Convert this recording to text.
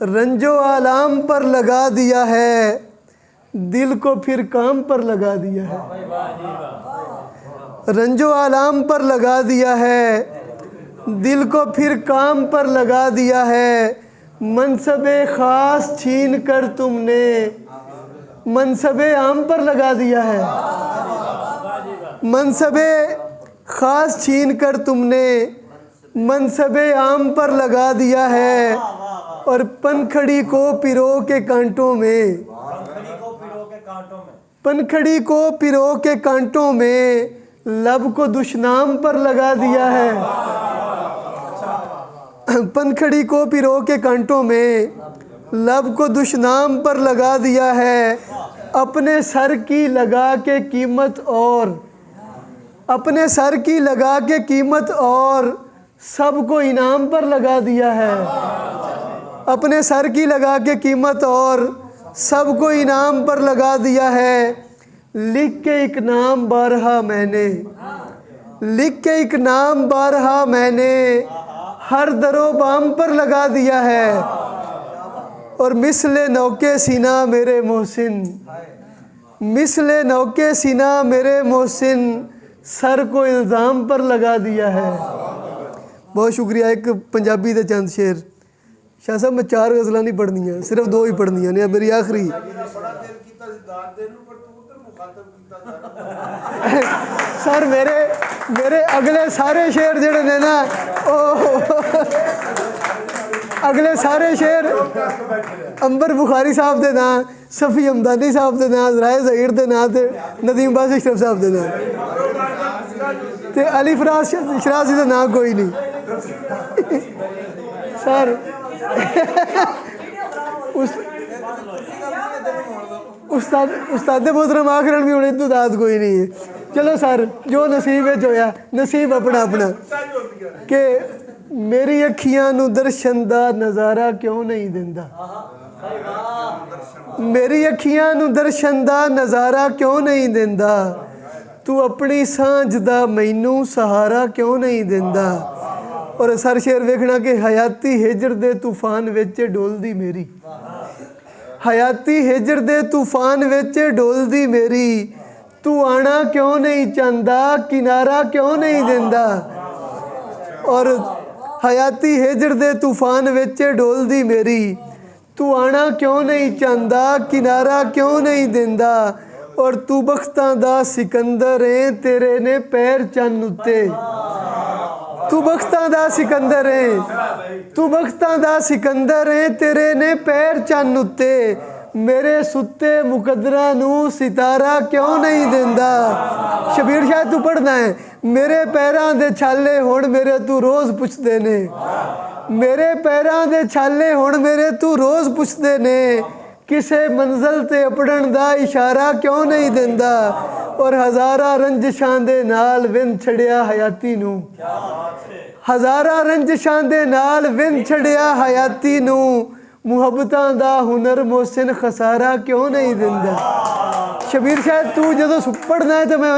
रंजो आलाम पर लगा दिया है, दिल को फिर काम पर लगा दिया है। रंजो आलाम पर लगा दिया है, दिल को फिर काम पर लगा दिया है। मनसबे ख़ास छीन कर तुमने मनसबे आम पर लगा दिया है। मनसबे ख़ास छीन कर तुमने मनसबे आम पर लगा दिया है। और पनखड़ी को पिरो के कांटों में पनखड़ी को पिरो के कांटों में लब को दुश्नाम पर लगा दिया है। पनखड़ी को पिरो के कांटों में लब को दुश्नाम पर लगा दिया है। अपने सर की लगा के कीमत और अपने सर की लगा के कीमत और सबको इनाम पर लगा दिया है। अपने सर की लगा के कीमत और सबको इनाम पर लगा दिया है। लिख के एक नाम बारहा मैंने लिख के एक नाम बारहा मैंने हर दरो बाम पर लगा दिया है। और मिसले नौके सीना मेरे मोहसिन मिसले नौके सीना मेरे मोहसिन सर को इल्ज़ाम पर लगा दिया है। बहुत शुक्रिया। एक पंजाबी दे चंद शेर। शाह साहब मैं 4 गज़लां नहीं पढ़नियां, सिर्फ 2 ही पढ़नियां ने, मेरी आखिरी। सर मेरे अगले सारे शेर जेड़े ने ना अगले सारे शेर अंबर बुखारी साहब दे ना, सफ़ी हमदानी साहब दे ना, ज़राए ज़हीर दे ना, ते नदीम बाज़ अशरफ साहब दे ना, ते अली फराज शराजी दे ना कोई नहीं। सर उस्ताद मोहतरम आखिरन भी उन्हें इतनी दाद कोई नहीं है। चलो सर जो नसीब है होया, नसीब अपना अपना। कि मेरी अखियां नू दर्शन दा नज़ारा क्यों नहीं दिंदा मेरी अखियां नू दर्शन दा नज़ारा क्यों नहीं दिंदा तू अपनी सांझ दा मैनू सहारा क्यों नहीं दिंदा। और सर शेर वेखना कि हयाती हिजर दे तूफान विच डोलदी मेरी हयाती हिजर दे तूफान विच डोलदी मेरी तू आना क्यों नहीं चाहता किनारा क्यों नहीं दिंदा। और हयाती हिजर दे तूफान विच डोलदी मेरी तू आना क्यों नहीं चाहता किनारा क्यों नहीं दिंदा। और तू बख्तां दा सिकंदर है तेरे ने पैर चन्न उत्ते तू बख्तां दा सिकंदर है तू बख्तां दा सिकंदर है तेरे ने पैर चन्न उत्ते मेरे सुत्ते मुकद्दरा नू सितारा क्यों नहीं दिंदा। शबीर शाह तू पढ़ना है मेरे पैरां दे छाले हुण मेरे तू रोज़ पुछदे ने मेरे पैरां दे छाले हुण मेरे तू रोज़ पुछदे ने किसे मंजिल ते अपड़न दा इशारा क्यों नहीं दिंदा। और हज़ारा रंजिशां दे नाल विंध छड़िया हयाती नू हज़ारा रंजिशां दे नाल विंध छड़िया हयाती नू मुहब्बतां दा हुनर मोहसिन खसारा क्यों नहीं दिंदा। शबीर शाह तू जो पढ़ना है तो मैं